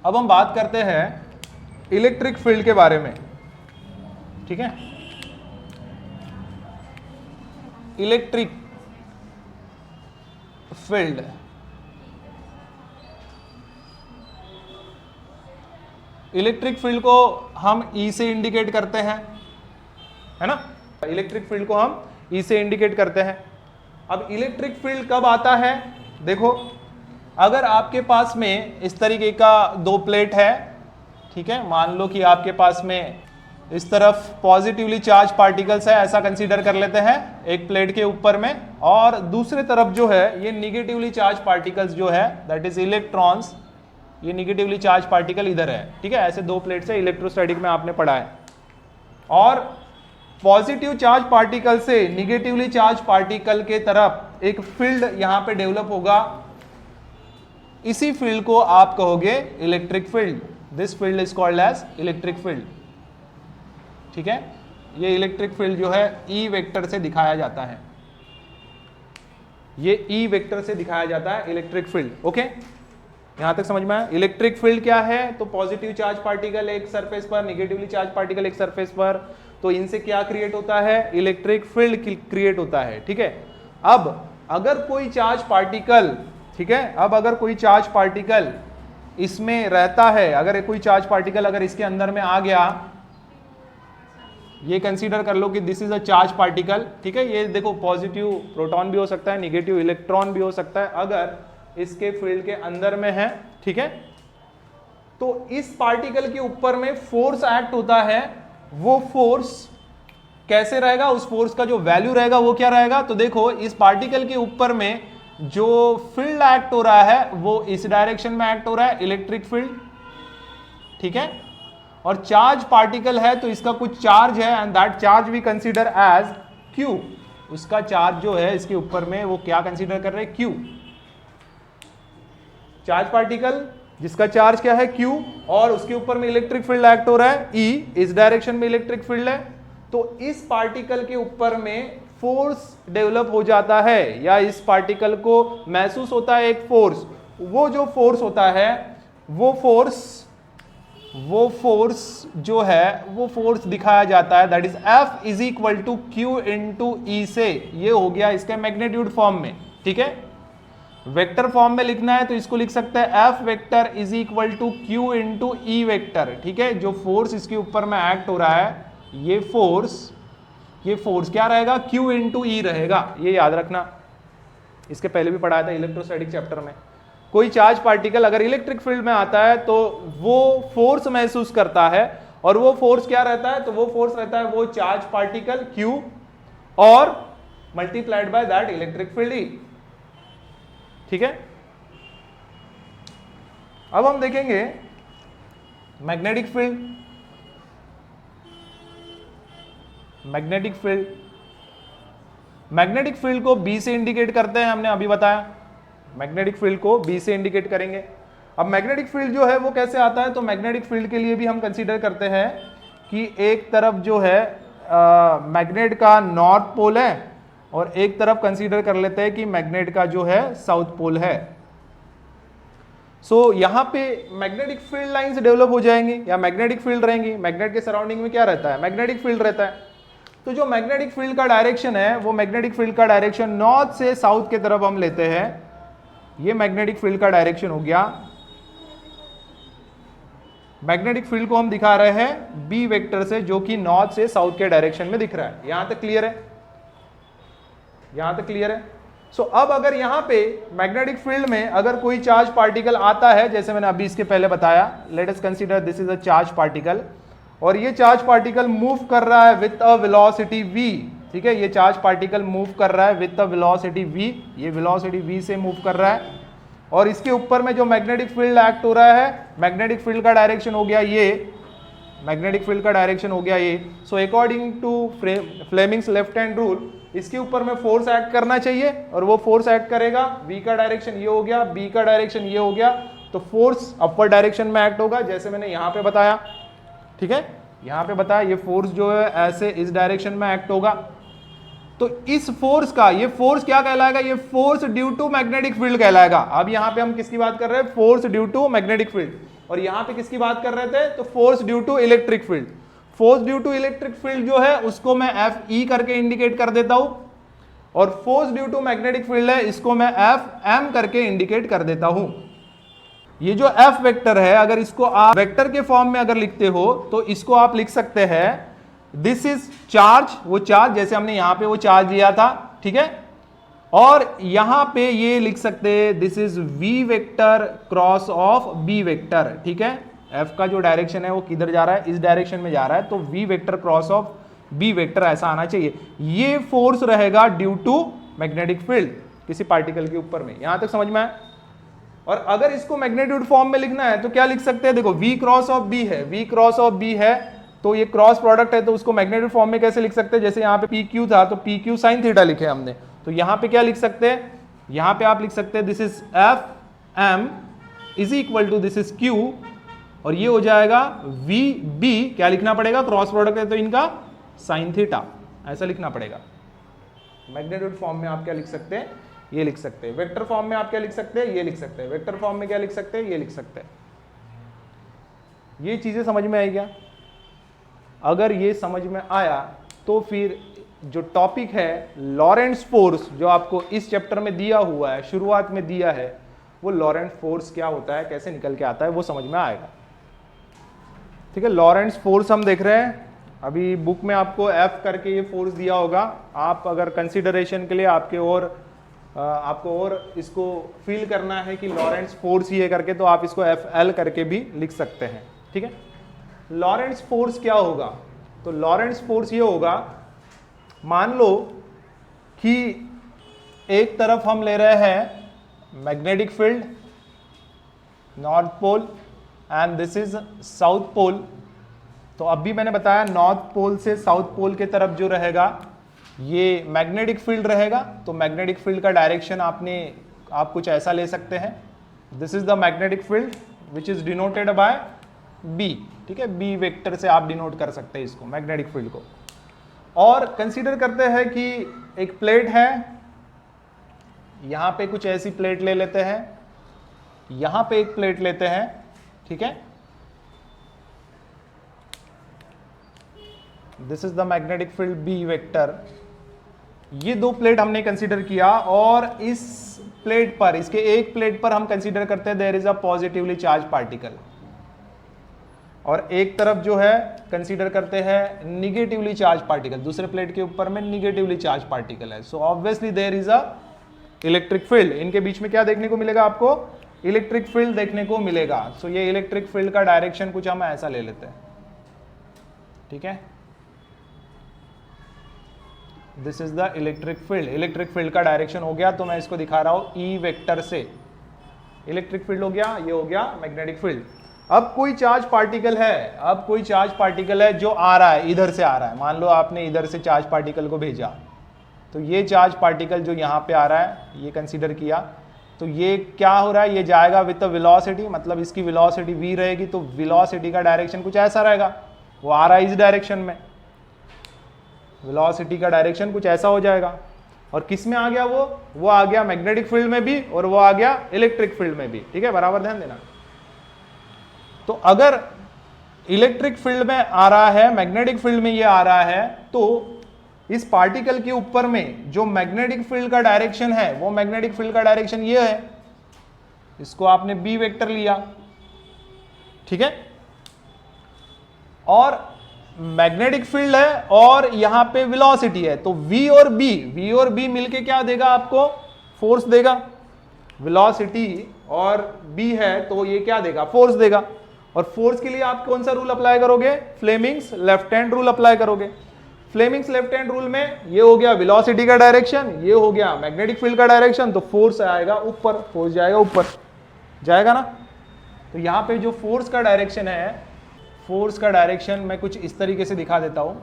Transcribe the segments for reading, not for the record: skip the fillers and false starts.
अब हम बात करते हैं इलेक्ट्रिक फील्ड के बारे में, ठीक है। इलेक्ट्रिक फील्ड, इलेक्ट्रिक फील्ड को हम ई से इंडिकेट करते हैं, है ना। इलेक्ट्रिक फील्ड को हम ई से इंडिकेट करते हैं। अब इलेक्ट्रिक फील्ड कब आता है, देखो अगर आपके पास में इस तरीके का दो प्लेट है, ठीक है, मान लो कि आपके पास में इस तरफ पॉजिटिवली चार्ज पार्टिकल्स है, ऐसा कंसीडर कर लेते हैं एक प्लेट के ऊपर में, और दूसरे तरफ जो है ये निगेटिवली चार्ज पार्टिकल्स जो है दैट इज इलेक्ट्रॉन्स, ये निगेटिवली चार्ज पार्टिकल इधर है, ठीक है। ऐसे दो प्लेट्स है, इलेक्ट्रोस्टैटिक में आपने पढ़ा है। और पॉजिटिव चार्ज पार्टिकल से निगेटिवली चार्ज पार्टिकल के तरफ एक फील्ड यहां पे डेवलप होगा, इसी फील्ड को आप कहोगे electric field. This field is called as electric field, ठीक है। ये इलेक्ट्रिक फील्ड जो है ई वेक्टर से दिखाया जाता है, ये ई वेक्टर से दिखाया जाता है इलेक्ट्रिक फील्ड, ओके। यहां तक समझ में आया। इलेक्ट्रिक फील्ड क्या है, तो पॉजिटिव चार्ज पार्टिकल एक सरफेस पर, निगेटिवली चार्ज पार्टिकल एक सरफेस पर, तो इनसे क्या क्रिएट होता है, इलेक्ट्रिक फील्ड क्रिएट होता है, ठीक है। अब अगर कोई चार्ज पार्टिकल, ठीक है, अब अगर कोई चार्ज पार्टिकल इसमें रहता है, अगर कोई चार्ज पार्टिकल अगर इसके अंदर में आ गया, ये कंसीडर कर लो कि this is a charge particle, ठीक है। ये देखो पॉजिटिव प्रोटॉन भी हो सकता है, निगेटिव इलेक्ट्रॉन भी हो सकता है, अगर इसके फील्ड के अंदर में है, ठीक है। तो इस पार्टिकल के ऊपर में फोर्स एक्ट होता है, वो फोर्स कैसे रहेगा, उस फोर्स का जो वैल्यू रहेगा वो क्या रहेगा, तो देखो इस पार्टिकल के ऊपर में जो फील्ड एक्ट हो रहा है वो इस डायरेक्शन में एक्ट हो रहा है, इलेक्ट्रिक फील्ड, ठीक है। और चार्ज पार्टिकल है तो इसका कुछ चार्ज है, and that charge we consider as Q. उसका चार्ज जो है इसके ऊपर में वो क्या कंसीडर कर रहे हैं, क्यू। चार्ज पार्टिकल जिसका चार्ज क्या है, क्यू, और उसके ऊपर में इलेक्ट्रिक फील्ड एक्ट हो रहा है ई, इस डायरेक्शन में इलेक्ट्रिक फील्ड है, तो इस पार्टिकल के ऊपर में फोर्स डेवलप हो जाता है, या इस पार्टिकल को महसूस होता है एक फोर्स। वो जो फोर्स होता है, वो फोर्स जो है वो फोर्स दिखाया जाता है, that is F is equal to Q into E से। ये हो गया इसके मैग्नीट्यूड फॉर्म में, ठीक है। वेक्टर फॉर्म में लिखना है तो इसको लिख सकते हैं F vector is equal to Q into E vector, ठीक है। जो फोर्स इसके ऊपर में एक्ट हो रहा है, ये फोर्स क्या रहेगा, Q इंटू ई रहेगा, ये याद रखना। इसके पहले भी पढ़ाया था इलेक्ट्रोस्टैटिक चैप्टर में। कोई चार्ज पार्टिकल अगर इलेक्ट्रिक फील्ड में आता है तो वो फोर्स महसूस करता है, और वो फोर्स क्या रहता है, तो वो फोर्स रहता है वो चार्ज पार्टिकल Q और multiplied by that electric field E, ठीक है। अब हम देखेंगे मैग्नेटिक फील्ड। मैग्नेटिक फील्ड को B से इंडिकेट करते हैं, हमने अभी बताया। मैग्नेटिक फील्ड को B से इंडिकेट करेंगे। अब मैग्नेटिक फील्ड जो है वो कैसे आता है, तो मैग्नेटिक फील्ड के लिए भी हम कंसीडर करते हैं कि एक तरफ जो है मैग्नेट का नॉर्थ पोल है, और एक तरफ कंसीडर कर लेते हैं कि मैग्नेट का जो है साउथ पोल है। सो यहां पे मैग्नेटिक फील्ड लाइंस डेवलप हो जाएंगी, या मैग्नेटिक फील्ड रहेंगी। मैग्नेट के सराउंडिंग में क्या रहता है, मैग्नेटिक फील्ड रहता है। तो जो मैग्नेटिक फील्ड का डायरेक्शन है, वो मैग्नेटिक फील्ड का डायरेक्शन नॉर्थ से साउथ की तरफ हम लेते हैं। ये मैग्नेटिक फील्ड का डायरेक्शन हो गया। मैग्नेटिक फील्ड को हम दिखा रहे हैं बी वेक्टर से, जो कि नॉर्थ से साउथ के डायरेक्शन में दिख रहा है। यहां तक क्लियर है, यहां तक क्लियर है। सो अब अगर यहां पे मैग्नेटिक फील्ड में अगर कोई चार्ज पार्टिकल आता है, जैसे मैंने अभी इसके पहले बताया, let us consider this is a charge particle, और ये चार्ज पार्टिकल मूव कर रहा है विद अ वेलोसिटी v, ठीक है। ये चार्ज पार्टिकल मूव कर रहा है विद अ वेलोसिटी v, ये वेलोसिटी v से मूव कर रहा है, और इसके ऊपर में जो मैग्नेटिक फील्ड एक्ट हो रहा है, मैग्नेटिक फील्ड का डायरेक्शन हो गया ये, मैग्नेटिक फील्ड का डायरेक्शन हो गया ये। So according to Fleming's left hand rule, इसके ऊपर में फोर्स एक्ट करना चाहिए, और वो फोर्स एक्ट करेगा। v का डायरेक्शन ये हो गया, b का डायरेक्शन ये हो गया, तो फोर्स अपर डायरेक्शन में एक्ट होगा, जैसे मैंने यहां पे बताया, ठीक है। यहां पे बताया ये फोर्स जो है ऐसे इस डायरेक्शन में एक्ट होगा। तो इस फोर्स का, ये फोर्स क्या कहलाएगा, ये force due to magnetic field कहलाएगा। अब यहां पे हम किसकी बात कर रहे हैं, force due to magnetic field. और यहां पे किसकी बात कर रहे थे, तो force due to electric field. Force due to electric field जो है उसको मैं एफ ई करके इंडिकेट कर देता हूं, और force due to magnetic field है इसको मैं एफ एम करके इंडिकेट कर देता हूं। ये जो एफ वेक्टर है, अगर इसको आप वेक्टर के फॉर्म में अगर लिखते हो तो इसको आप लिख सकते हैं दिस इज चार्ज, वो चार्ज जैसे हमने यहां पे वो चार्ज लिया था, ठीक है, और यहां पे ये लिख सकते हैं this is V vector cross of B vector, ठीक है। एफ का जो डायरेक्शन है वो किधर जा रहा है, इस डायरेक्शन में जा रहा है, तो V vector cross of B vector ऐसा आना चाहिए। ये फोर्स रहेगा ड्यू टू मैग्नेटिक फील्ड किसी पार्टिकल के ऊपर में। यहां तक समझ में आया। और अगर इसको मैग्नेट्यूड फॉर्म में लिखना है तो क्या लिख सकते हैं, देखो वी क्रॉस ऑफ बी है, वी क्रॉस ऑफ बी है तो ये क्रॉस प्रोडक्ट है, तो उसको मैग्नेट्यूड फॉर्म में कैसे लिख सकते हैं, जैसे यहाँ पे पी क्यू था तो पी क्यू साइन थीटा लिखे हमने, तो यहाँ पे क्या लिख सकते हैं, यहाँ पे आप लिख सकते हैं this is F M is equal to this is Q, और ये हो जाएगा वी बी, क्या लिखना पड़ेगा, क्रॉस प्रोडक्ट है तो इनका साइन थीटा, ऐसा लिखना पड़ेगा। मैग्नेट्यूड फॉर्म में आप क्या लिख सकते हैं, ये लिख सकते हैं। वेक्टर फॉर्म में आप क्या लिख सकते हैं, ये लिख सकते हैं। वेक्टर फॉर्म में क्या लिख सकते हैं, ये लिख सकते हैं। ये चीजें समझ में आई क्या? अगर ये समझ में आया तो फिर जो टॉपिक है लॉरेंट्ज फोर्स जो आपको इस चैप्टर में दिया हुआ है, शुरुआत में दिया है, वो लॉरेंट्ज फोर्स क्या होता है, कैसे निकल के आता है, वो समझ में आएगा। ठीक है, लॉरेंट्ज फोर्स हम देख रहे हैं। अभी बुक में आपको एफ करके ये फोर्स दिया होगा, आप अगर कंसिडरेशन के लिए आपको और इसको फील करना है कि लॉरेंट्ज फोर्स ये करके, तो आप इसको एफ एल करके भी लिख सकते हैं। ठीक है, लॉरेंट्ज फोर्स क्या होगा, तो लॉरेंट्ज फोर्स ये होगा, मान लो कि एक तरफ हम ले रहे हैं magnetic field north pole and this is south pole, तो अभी मैंने बताया नॉर्थ पोल से साउथ पोल के तरफ जो रहेगा ये मैग्नेटिक फील्ड रहेगा, तो मैग्नेटिक फील्ड का डायरेक्शन आप कुछ ऐसा ले सकते हैं, this is the magnetic field which is denoted by B. ठीक है, बी वेक्टर से आप डिनोट कर सकते हैं इसको, मैग्नेटिक फील्ड को। और कंसीडर करते हैं कि एक प्लेट है, यहां पे कुछ ऐसी प्लेट ले लेते हैं, यहां पे एक प्लेट लेते हैं, ठीक है, this is the magnetic field B vector. ये दो प्लेट हमने कंसीडर किया, और इस प्लेट पर, इसके एक प्लेट पर हम कंसीडर करते हैं there is a positively charge particle, और एक तरफ जो है कंसीडर करते हैं निगेटिवली चार्ज पार्टिकल, दूसरे प्लेट के ऊपर में निगेटिवली चार्ज पार्टिकल है। So obviously there is a electric field, इनके बीच में क्या देखने को मिलेगा आपको, इलेक्ट्रिक फील्ड देखने को मिलेगा। सो ये इलेक्ट्रिक फील्ड का डायरेक्शन कुछ हम ऐसा ले लेते हैं, ठीक है, this is the electric field. Electric field का डायरेक्शन हो गया, तो मैं इसको दिखा रहा हूं ई वेक्टर से, इलेक्ट्रिक फील्ड हो गया, ये हो गया मैग्नेटिक फील्ड। अब कोई चार्ज पार्टिकल है, जो आ रहा है, इधर से आ रहा है, मान लो आपने इधर से चार्ज पार्टिकल को भेजा, तो ये चार्ज पार्टिकल जो यहां पे आ रहा है, ये कंसीडर किया, तो ये क्या हो रहा है, ये जाएगा विद वेलोसिटी, मतलब इसकी वेलोसिटी v रहेगी, तो वेलोसिटी का डायरेक्शन कुछ ऐसा रहेगा, वो आ रहा है इस डायरेक्शन में, वेलोसिटी का डायरेक्शन कुछ ऐसा हो जाएगा। और किस में आ गया वो आ गया मैग्नेटिक फील्ड में भी, और वो आ गया इलेक्ट्रिक फील्ड में भी। ठीक है, बराबर ध्यान देना। तो अगर इलेक्ट्रिक फील्ड में आ रहा है, मैग्नेटिक फील्ड में ये आ रहा है, तो इस पार्टिकल के ऊपर में जो मैग्नेटिक फील्ड का डायरेक्शन है, वो मैग्नेटिक फील्ड का डायरेक्शन ये है, इसको आपने बी वेक्टर लिया, ठीक है, और मैग्नेटिक फील्ड है और यहां पे वेलोसिटी है, तो v और b मिलके क्या देगा आपको, फोर्स देगा। वेलोसिटी और b है तो ये क्या देगा, फोर्स देगा। और फोर्स के लिए आप कौन सा रूल अप्लाई करोगे, Fleming's left hand rule apply करोगे। फ्लेमिंग्स लेफ्ट हैंड रूल में ये हो गया वेलोसिटी का डायरेक्शन, ये हो गया मैग्नेटिक फील्ड का डायरेक्शन, तो फोर्स आएगा ऊपर, फोर्स जाएगा ऊपर, जाएगा ना। तो यहां पे जो फोर्स का डायरेक्शन है, फोर्स का डायरेक्शन मैं कुछ इस तरीके से दिखा देता हूं,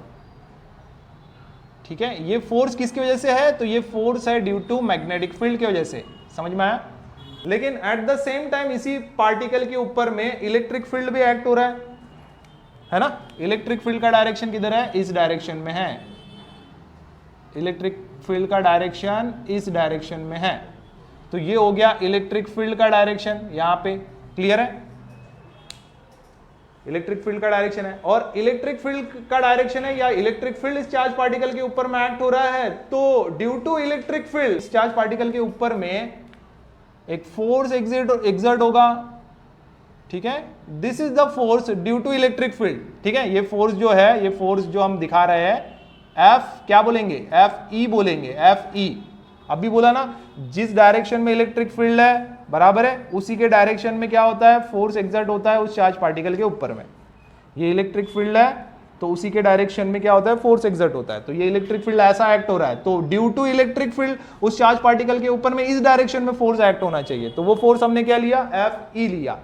ठीक है। ये फोर्स किसकी वजह से है, तो ये फोर्स है ड्यू टू मैग्नेटिक फील्ड की वजह से, समझ में आया। लेकिन एट द सेम टाइम इसी पार्टिकल के ऊपर में इलेक्ट्रिक फील्ड भी एक्ट हो रहा है ना। इलेक्ट्रिक फील्ड का डायरेक्शन किधर है, इस डायरेक्शन में है, इलेक्ट्रिक फील्ड का डायरेक्शन इस डायरेक्शन में है, तो ये हो गया इलेक्ट्रिक फील्ड का डायरेक्शन, यहां पे क्लियर है। इलेक्ट्रिक फील्ड का डायरेक्शन है, और इलेक्ट्रिक फील्ड का डायरेक्शन है या इलेक्ट्रिक फील्ड इस चार्ज पार्टिकल के ऊपर में एक्ट हो रहा है, तो ड्यू टू इलेक्ट्रिक फील्ड इस चार्ज पार्टिकल के ऊपर में एक फोर्स एग्जर्ट होगा, ठीक है। This is the force due to electric field, ठीक है। ये फोर्स जो है, ये फोर्स जो हम दिखा रहे हैं, एफ क्या बोलेंगे, एफ ई बोलेंगे, एफ ई। अभी बोला ना, जिस डायरेक्शन में इलेक्ट्रिक फील्ड है बराबर है, उसी के डायरेक्शन में क्या होता है, फोर्स एग्जर्ट होता है उस चार्ज पार्टिकल के ऊपर में। ये इलेक्ट्रिक फील्ड है तो उसी के डायरेक्शन में क्या होता है, फोर्स एग्जर्ट होता है। तो ये इलेक्ट्रिक फील्ड ऐसा एक्ट हो रहा है, तो ड्यू टू इलेक्ट्रिक फील्ड उस चार्ज पार्टिकल के ऊपर में इस डायरेक्शन में फोर्स एक्ट होना चाहिए। तो वो फोर्स हमने क्या लिया, एफ ई लिया।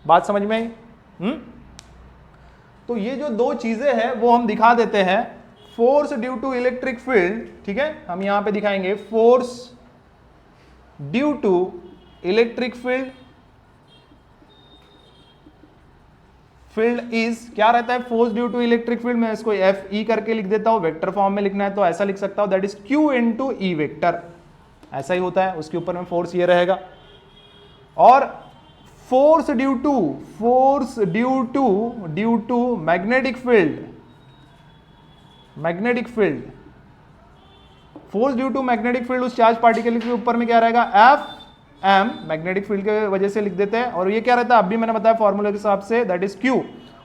बात समझ में आई? तो ये जो दो चीजें हैं वो हम दिखा देते हैं। Force due to electric field, ठीक है, हम यहां पे दिखाएंगे force due to electric field, field is क्या रहता है, force due to electric field. मैं इसको एफ ई करके लिख देता हूं, वेक्टर फॉर्म में लिखना है तो ऐसा लिख सकता हूं, that is Q into E vector. ऐसा ही होता है, उसके ऊपर में फोर्स ये रहेगा। और force due to magnetic field, magnetic field, force due to magnetic field उस चार्ज पार्टिकल के ऊपर में क्या रहेगा, एफ एम, मैग्नेटिक फील्ड के वजह से लिख देते हैं। और ये क्या रहता है, अभी मैंने बताया फॉर्मूले के हिसाब से, दैट इज क्यू।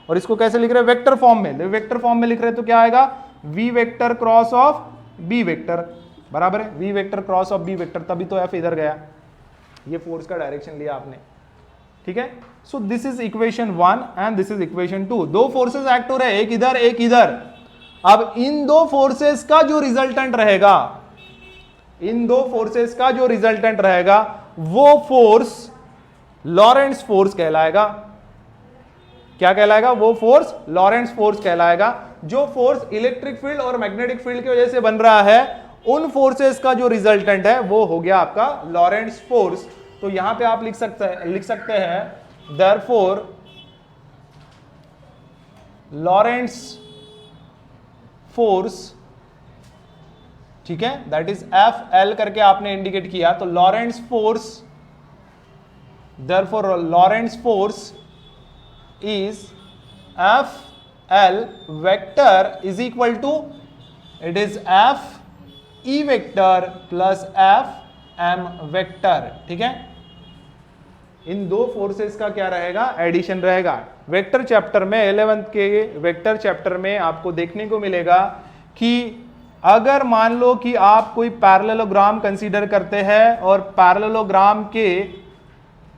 और इसको कैसे लिख रहे हैं, वेक्टर फॉर्म में। वेक्टर फॉर्म में लिख रहे हैं तो क्या आएगा, V vector cross of B vector, बराबर है, V vector cross of B vector. तभी तो एफ इधर गया, ये फोर्स का डायरेक्शन लिया आपने, ठीक है। So this is equation 1 and this is equation 2। दो फोर्सेस एक्ट हो रहे हैं, एक इधर एक इधर। अब इन दो फोर्सेस का जो रिजल्टेंट रहेगा, इन दो फोर्सेस का जो रिजल्टेंट रहेगा वो फोर्स लॉरेंट्ज फोर्स कहलाएगा। क्या कहलाएगा, वो फोर्स लॉरेंट्ज फोर्स कहलाएगा। जो फोर्स इलेक्ट्रिक फील्ड और मैग्नेटिक फील्ड की वजह से बन रहा है, उन फोर्सेस का जो रिजल्टेंट है वो हो गया आपका लॉरेंट्ज फोर्स। तो यहां पे आप लिख सकते हैं देयरफॉर लॉरेंट्ज फोर्स, ठीक है, दैट इज एफ एल करके आपने इंडिकेट किया। तो Lorentz force, therefore Lorentz force is F L vector is equal to, it is F E vector plus F M vector, ठीक है। इन दो फोर्सेस का क्या रहेगा, एडिशन रहेगा। वेक्टर चैप्टर में 11th के वेक्टर चैप्टर में आपको देखने को मिलेगा कि अगर मान लो कि आप कोई पैरेललोग्राम कंसीडर करते हैं और पैरेललोग्राम के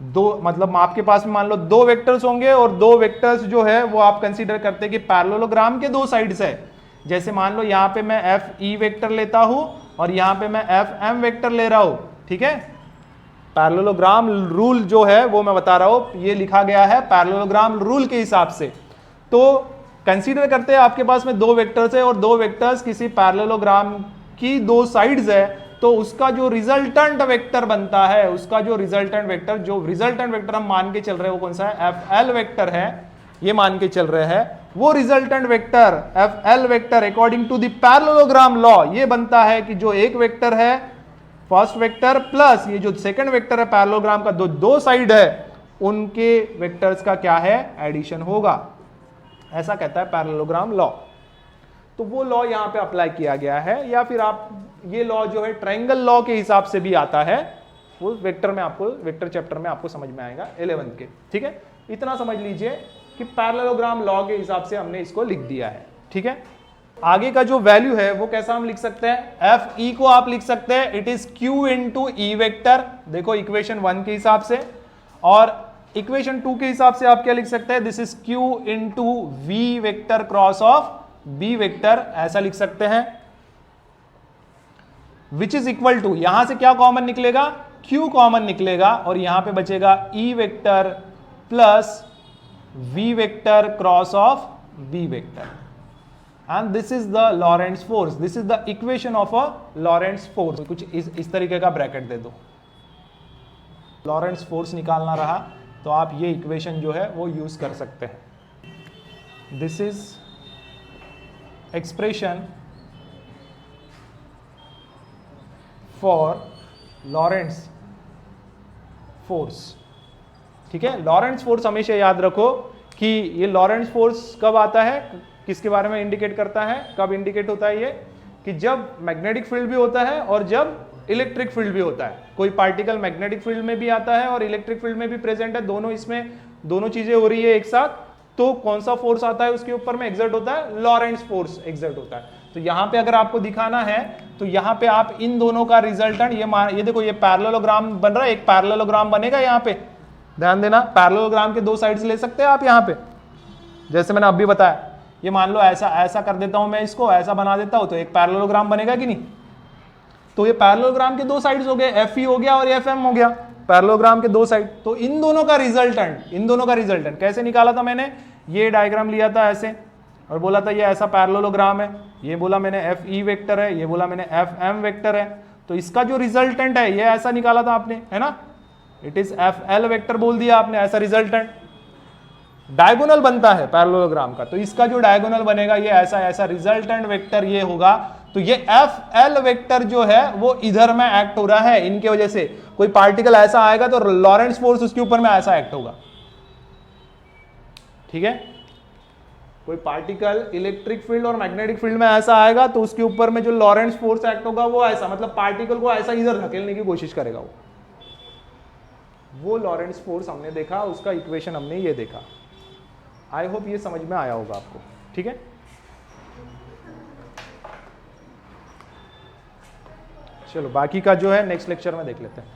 दो, मतलब आपके पास में मान लो दो वेक्टर्स होंगे और दो वेक्टर्स जो है वो आप कंसीडर करते हैं कि पैरेललोग्राम के दो साइड्स है। जैसे मान लो यहां पे मैं एफ ई वेक्टर लेता हूं और यहां पे मैं एफ एम वेक्टर ले रहा हूं, ठीक है। पैरेललोग्राम रूल जो है वो मैं बता रहा हूं, ये लिखा गया है पैरेललोग्राम रूल के हिसाब से। तो कंसीडर करते हैं आपके पास में दो वेक्टर्स है और दो वेक्टर्स किसी पैरेललोग्राम की दो साइड्स है, तो उसका जो रिजल्टेंट वेक्टर बनता है, उसका जो रिजल्टेंट वेक्टर हम मान के चल रहे हैं वो कौन सा है, एफ एल वेक्टर है, ये मान के चल रहे हैं। वो resultant vector F L vector according to the parallelogram law ये बनता है कि जो एक वेक्टर है फर्स्ट वेक्टर प्लस ये जो सेकंड वेक्टर है पैरेललोग्राम का, दो साइड है, उनके वेक्टर्स का क्या है, एडिशन होगा। ऐसा कहता है पैरेललोग्राम लॉ। तो वो लॉ यहां पे अप्लाई किया गया है, या फिर आप ये लॉ जो है ट्रायंगल लॉ के हिसाब से भी आता है, वो वेक्टर में आपको, वेक्टर चैप्टर में आपको समझ में आएगा 11th के, ठीक है। इतना समझ लीजिए कि पैरेललोग्राम लॉ के हिसाब से हमने इसको लिख दिया है, ठीक है। आगे का जो वैल्यू है वो कैसा हम लिख सकते हैं, एफ ई को आप लिख सकते हैं it is Q into E vector, देखो इक्वेशन 1 के हिसाब से। और इक्वेशन 2 के हिसाब से आप क्या लिख सकते हैं, this is Q into V vector cross of B vector, ऐसा लिख सकते हैं। विच इज इक्वल टू, यहां से क्या कॉमन निकलेगा, क्यू कॉमन निकलेगा और यहां पे बचेगा E vector plus V vector cross of B vector, and this is the Lorentz force, this is the equation of a Lorentz force. कुछ इस तरीके का ब्रैकेट दे दो, लॉरेंट्ज फोर्स निकालना रहा तो आप ये इक्वेशन जो है वो यूज कर सकते हैं। This is expression for Lorentz force, ठीक है। लॉरेंट्ज फोर्स हमेशा याद रखो कि ये लॉरेंट्ज फोर्स कब आता है, किसके बारे में इंडिकेट करता है, कब इंडिकेट होता है ये, कि जब मैग्नेटिक फील्ड भी होता है और जब इलेक्ट्रिक फील्ड भी होता है। कोई पार्टिकल मैग्नेटिक फील्ड में भी आता है और इलेक्ट्रिक फील्ड में भी प्रेजेंट है, दोनों इसमें दोनों चीजें हो रही है एक साथ, तो कौन सा फोर्स आता है उसके ऊपर में एक्सर्ट होता है, लॉरेंट्ज फोर्स एक्सर्ट होता है। तो यहां पे अगर आपको दिखाना है तो यहां पे आप इन दोनों का रिजल्टेंट ये देखो, ये पैरेललोग्राम बन रहा है, एक पैरेललोग्राम बनेगा यहां पे, ध्यान देना, पैरेललोग्राम के दो साइड्स ले सकते हैं आप यहां पे, जैसे मैंने अभी बताया। ये मान लो ऐसा ऐसा कर देता हूं मैं, इसको ऐसा बना देता हूं, तो एक पैरेललोग्राम बनेगा कि नहीं। तो ये पैरेललोग्राम के दो साइड्स हो गए, एफ ई हो गया और एफ एम हो गया, पैरेललोग्राम के दो साइड। तो इन दोनों का रिजल्टेंट कैसे निकाला था मैंने, ये डायग्राम लिया था ऐसे और बोला था ये ऐसा पैरेललोग्राम है, ये बोला मैंने एफ ई वेक्टर है, ये बोला मैंने एफ एम वेक्टर है। तो इसका जो रिजल्टेंट है ये ऐसा निकाला था आपने, है ना, it is F L vector बोल दिया आपने, ऐसा रिजल्टेंट डायगोनल बनता है पैरेललोग्राम का। तो इसका जो डायगोनल बनेगा ये ऐसा रिजल्टेंट वेक्टर ये होगा। तो ये एफ एल वेक्टर जो है वो इधर में एक्ट हो रहा है, इनके वजह से कोई पार्टिकल ऐसा आएगा तो लॉरेंट्ज फोर्स उसके ऊपर में ऐसा एक्ट होगा, ठीक है। कोई पार्टिकल इलेक्ट्रिक फील्ड और मैग्नेटिक फील्ड में ऐसा आएगा तो उसके ऊपर में जो लॉरेंट्ज फोर्स एक्ट होगा वो ऐसा, मतलब पार्टिकल को ऐसा इधर धकेलने की कोशिश करेगा वो लॉरेंट्ज फोर्स हमने देखा, उसका इक्वेशन हमने ये देखा। आई होप ये समझ में आया होगा आपको, ठीक है। चलो बाकी का जो है नेक्स्ट लेक्चर में देख लेते हैं।